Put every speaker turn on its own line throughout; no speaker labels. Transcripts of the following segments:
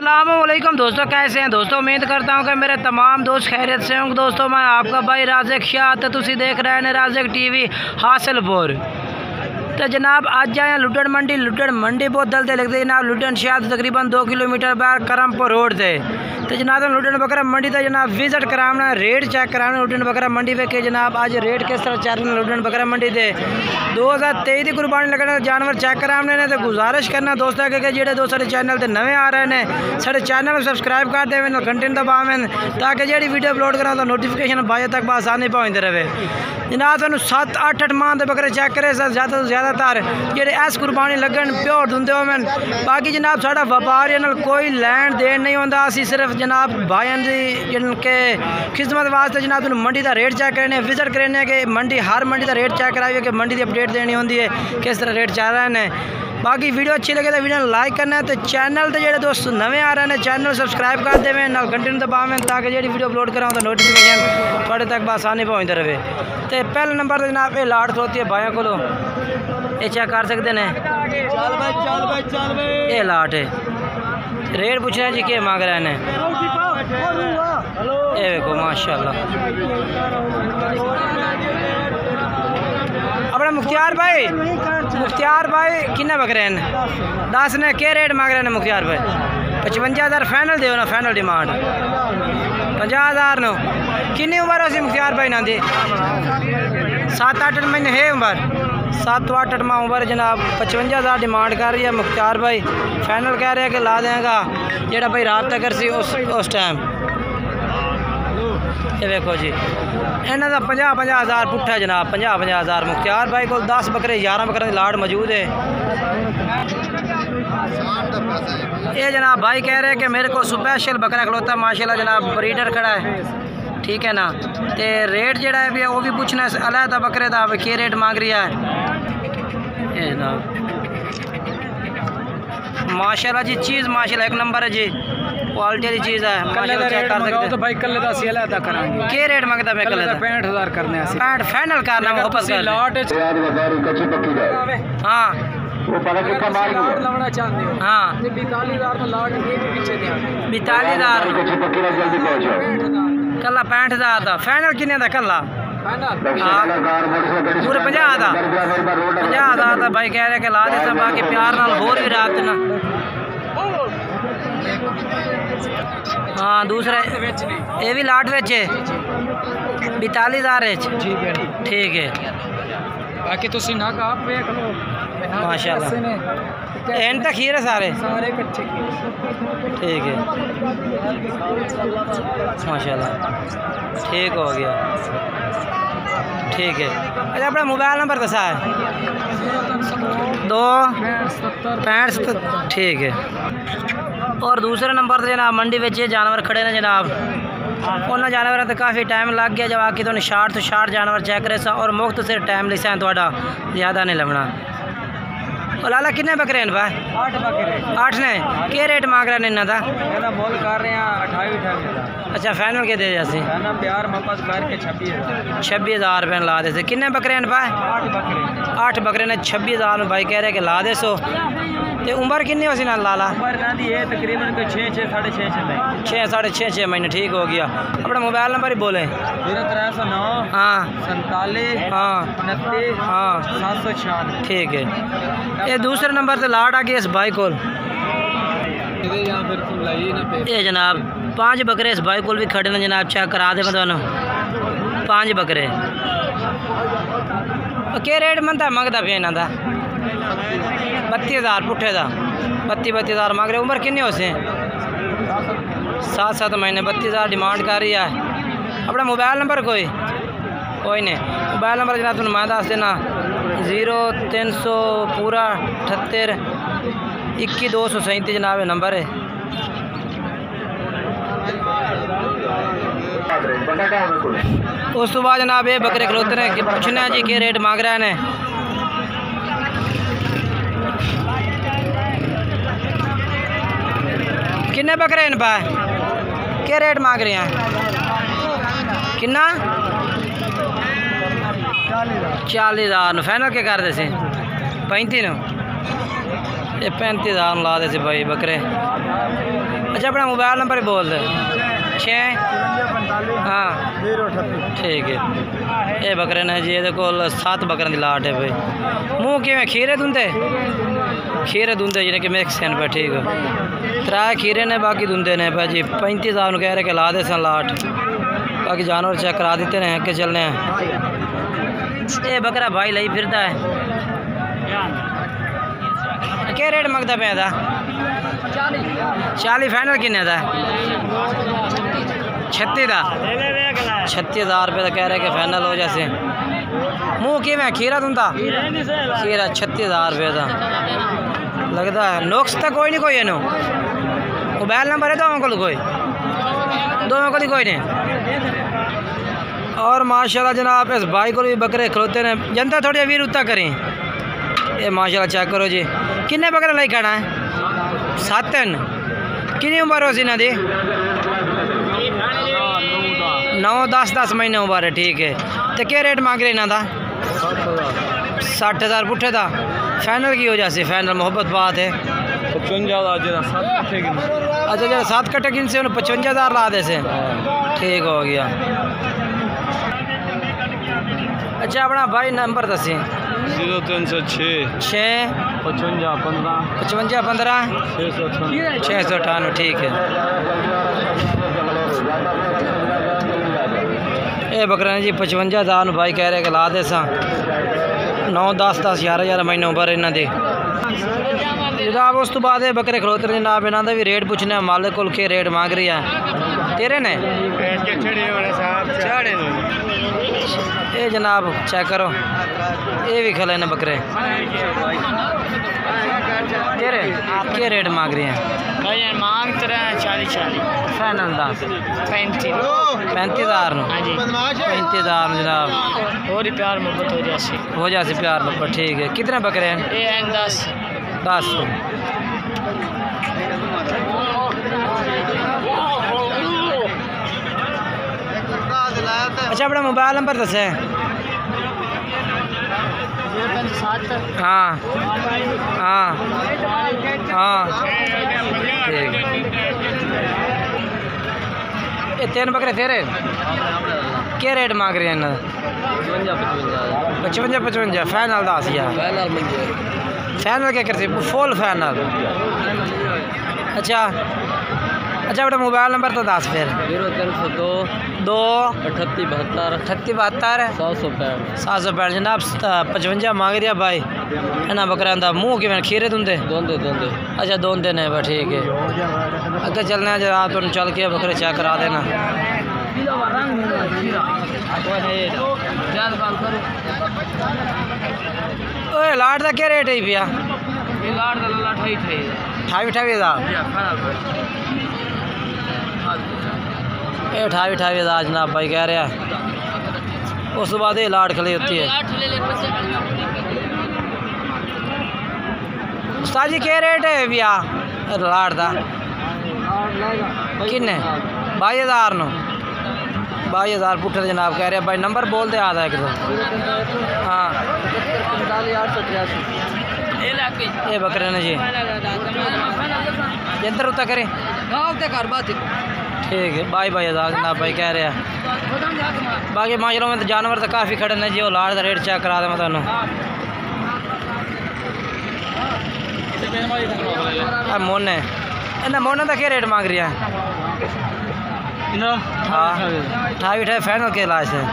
अस्सलामुअलैकुम दोस्तों, कैसे हैं दोस्तों। उम्मीद करता हूं कि मेरे तमाम दोस्त खैरियत से होंगे। दोस्तों मैं आपका भाई राज़िक शाह, तो तुसी देख रहे हैं राज़िक टीवी हासिलपुर। तो जनाब आज आए लुड्डन मंडी बहुत दलते लगते जनाब। लुड्डन शहर तकरीबन 2 किलोमीटर बाहर करमपुर रोड से। तो जनाब लुड्डन बकरा मंडी का जनाब विजिट कराना, रेट चेक कराना लुड्डन बकरा मंडी पे के जनाब आज रेट किस तरह चल रहे हैं लुड्डन बकरा मंडी से। 2023 की कुर्बानी लगने जानवर चेक कराने ने। तो गुजारिश करना दोस्तों कि जेडे दोस्त सारे चैनल से नवे आ रहे हैं सारे चैनल सब्सक्राइब कर देवें, घंटे दबावें ताकि जी वीडियो अपलोड करा तो नोटिफिकेशन बाजे तक आसानी पहुँचते रहे। जनाब तुम 7-8 माह के बकरे चेक करे ज़्यादा तो ज़्यादातर जेडे इस कुर्बानी लगन प्योर धुंदे होवन। बाकी जनाब साड़ा व्यापार कोई लैन देन नहीं होता। असी सिर्फ जनाब भाइयों की जिनके खिदमत वास्ते जनाब तुम मंडी का रेट चेक करने विजिट करने कि मंडी हर मंडी का रेट चेक कराइए कि मंडी की अपडेट देनी होती है किस तरह रेट चल रहे हैं। बाकी वीडियो अच्छी लगे तो वीडियो लाइक करना है। तो चैनल तो जो दोस्त नवे आ रहे हैं चैनल सब्सक्राइब कर देवें, ना घंटे दबावें ताकि जी वीडियो अपलोड कराऊँ तो नोटिफिकेशन थोड़े तक आसानी पहुँचते रहे। तो पहले नंबर तो जनाब ये लाट खलोती है भाइयों को, ये चेक कर सकते हैं। ये लाट है, रेट पूछना जी क्या मांग रहे हैं। ये देखो माशाल्लाह अपना मुख्तियार भाई किन्ने बकरे हैं 10 ने क्या रेट मांग रहे हैं मुख्तियार भाई। 55,000 फाइनल दो ना, फाइनल डिमांड 50,000 नो। कितनी उम्र हो सी मुख्तियार भाई ना दी 7-8 महीने है उम्र, 7-8 माह उम्र जनाब। 55,000 डिमांड कर रही है मुख्तियार भाई। फाइनल कह रहे हैं कि ला देगा जेड़ा भाई रात तक सी उस टाइम। ये देखो जी इन्हों का 50,000 पुट्ठा जनाब। 50,000 मुख्तियार भाई को 10 बकरे 11 बकरे की लाट मौजूद है। ये जनाब भाई कह रहे हैं कि मेरे को स्पेशल बकरा खलोता माशाल्लाह जनाब, ब्रीडर खड़ा है ठीक है ना। तो रेट जड़ा है वो भी पूछना है अलहदा बकरे का क्या रेट मांग रही है। ये जनाब माशाल्लाह जी चीज़ माशाल्लाह एक नंबर है जी, क्वालिटी वाली चीज़ है। चेक कर सकते तो भाई कल का सी अलहदा करांगे। क्या रेट मांगता मैं कल 65,000 करने 65 फाइनल करना वापस कर लॉट। हाँ वो पता कितना मार लवना चाहते हो। हाँ 42,000 तो लाट के पीछे दिया 42,000 कल्ला 65,000 था फाइनल कितने था कल्ला पूरे 50,000 था भाई कह रहे कि ला देता। बाकी प्यार नाल होर भी रात ना। हाँ दूसरा ये भी लाट वेच है 42,000 ठीक है। बाकी तुसी ना का आप देख लो माशाल्लाह एंड तक खीर है सारे कच्चे ठीक है माशाल्लाह ठीक हो गया ठीक है। अच्छा अपना मोबाइल नंबर दसा है 265 ठीक है। और दूसरे नंबर से जनाब मंडी में ये जानवर खड़े ने जनाब। उन्होंने जानवर तो काफ़ी टाइम लग गया जब आके तो 60 जानवर चेक करे सा और मुफ्त से टाइम लिसा थोड़ा ज़्यादा नहीं लगना। और लाला कितने बकरे हैं भाई 8 बकरे 8 ने क्या रेट मांग रहे हैं इन्हों का मोल कर रहे हैं 28। अच्छा फाइनल के दे जैसे प्यार वापस करके 26,000 रुपये ला दे। कितने बकरे हैं भाई 8 बकरे ने 26,000 में भाई कह रहे कि ला दे सो। तो उम्र कितनी हो सी ना लाला तकरीबन 6-6.5 महीने ठीक हो गया। अपना मोबाइल नंबर ही बोले 0309 हाँ 47 हाँ 29 हाँ 796 ठीक है। ये दूसरे नंबर से लाट आ गई इस भाई को। ये जनाब 5 बकरे इस भाई को भी खड़े ने जनाब चेक करा दे मैं 5 बकरे। क्या रेट मनता मंगता पे इन्हों का 32,000 पुट्ठे का 32,000 मांग रहे। उम्र कितनी हो से 7 महीने 32,000 डिमांड कर रही है। अपना मोबाइल नंबर कोई नहीं मोबाइल नंबर जनाब तुम मैं दस देना 0300 पूरा 78 21 जनाब नंबर है। उस तो बाद जनाब ये बकरे खलोते हैं कि पूछना जी क्या रेट मांग रहे हैं। किन्ने बकरे हैं पा क्या रेट मांग रहे हैं किन्ना 40,000 फाइनल के कर दे 35 ये 35,000 ला दे भाई बकरे। अच्छा अच्छा अपना मोबाइल नंबर बोल दे। 6 हाँ ठीक है। ये बकरे ने जी ये को 7 बकरे की लाट है भाई। मुँह कि खीरे दुंदे जिन्हें कि मिक्स हैं भाई ठीक है। 3 खीरे ने बाकी दुंदे ने भाई जी 35,000 कह रहे कि ला दे सन लाट। बाकी जानवर चेक करा देते हैं के चलने हैं। ये बकरा भाई लई फिरता है। क्या रेट मंगता पे था? 40 फाइनल किन्ने था? 36 का 36,000 रुपये कह रहे कि फाइनल हो जैसे। मुँह कि मैं खीरा दूंगा खीरा 36,000 रुपये का लगता है। नोक्स तक कोई नहीं कोई इनू मोबाइल नंबर है दोनों को कोई नहीं। और माशाल्लाह जनाब इस भाई को भी बकरे खलोते ने जनता थोड़ी अवीर उत्ता करें। ये माशाल्लाह चेक करो जी किन्ने बकरे लाई खाना है? 7 कितनी उम्र हो सी ना दी? 9-10 महीने उम्र है ठीक है। तो क्या रेट मांग रहे इन्हों का? 60,000 पुठे था फाइनल की हो जासी? फाइनल मोहब्बत बात है।
55
अच्छा जरा 7 कट्टे किन से 55,000 ला दे से ठीक हो गया। अच्छा अपना भाई नंबर दसी।
0306 55
15
698
698 ठीक है। ये बकरा जी 55,000 भाई कह रहे कि ला दे सा। 9-10 11 महीने उम्र इन्हों की जनाब। उस तो बाद ये बकरे खलोते जनाब इन्हों का भी रेट पूछने मालिक को के रेट मांग रही है तेरे ने। ये जनाब चेक करो ये भी खले ने बकरे तेरे के रेट मांग रही हैं?
मांग 40
फाइनल 35,000 35,000 जनाब।
और प्यार मोहब्बत
हो जाए प्यार मोहब्बत ठीक है। कितने बकरे हैं?
10
अच्छा अपना मोबाइल नंबर दस है? हाँ हाँ हाँ ठीक। ये 3 बकरे तेरे क्या रेट मांग रहे हैं? 55 फाइनल 10,000 फाइनल क्या करते फुल फाइनल। अच्छा अपना मोबाइल नंबर तो 10 फिर 0302 3872 765 जनाब 55 मांग दिया भाई इन्होंने बकरा का। मुँह कि खीरे दूंदे अच्छा दोंदे ने बस ठीक है। अगे चलने जरा तुम चल के बकरे चेक करा देना। ओए लाट का क्या रेट है भैया? 28,000 28,000 जनाब भाई कह रहा है। उस बाद ये लाट खली होती है। उस्ताद जी क्या रेट है भैया लाट का? किन्ने 22,000 नो 22,000 पुट्ठे जनाब कह रहे भाई। नंबर बोल दे आधा एक तो। हाँ ये बकरे ने जी इधर उतर करें ठीक है। 22,000 जनाब भाई कह रहे हैं। बाकी माजरों में तो जानवर तो काफ़ी खड़े ने जी। वो लाट का रेट चेक करा दे मैं तुम। मोने इन्हें मोने का क्या रेट मांग रही है? हाँ 28 फाइनल के लाश है।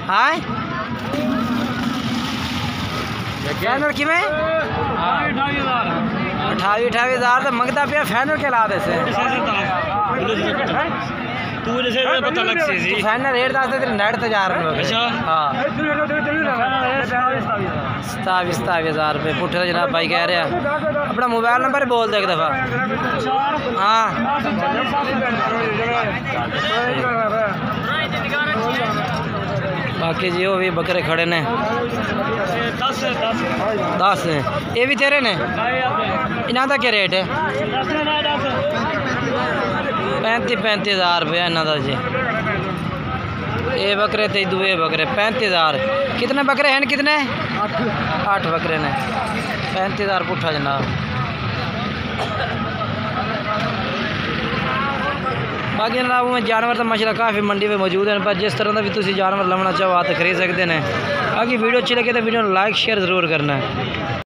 हाँ फाइनल कि 28,000 तो मंगता पे फाइनल के ला दे से।
पता लग सी
फाइनल रेट दस तेरे नेट तो जा रहे हाँ 27,000 रुपये पुट्ठे जनाब भाई कह रहे हैं। अपना मोबाइल नंबर बोल दे एक दफ़ा। हाँ बाकी जी वो भी बकरे खड़े ने 10 ये भी तेरे ने। इन्हों का क्या रेट है? 35,000 रुपया इन्हों का जी। ये बकरे थे दुए बकरे 35,000। कितने बकरे हैं? कितने 8 बकरे ने 35,000 पुट्ठा जनाब। बाकी जनाब में जानवर तो माशाल्लाह काफ़ी मंडी में मौजूद हैं, पर जिस तरह का भी तुम जानवर लवना चाहो आते खरीद सकते हैं। बाकी वीडियो अच्छी लगे तो वीडियो लाइक शेयर ज़रूर करना है।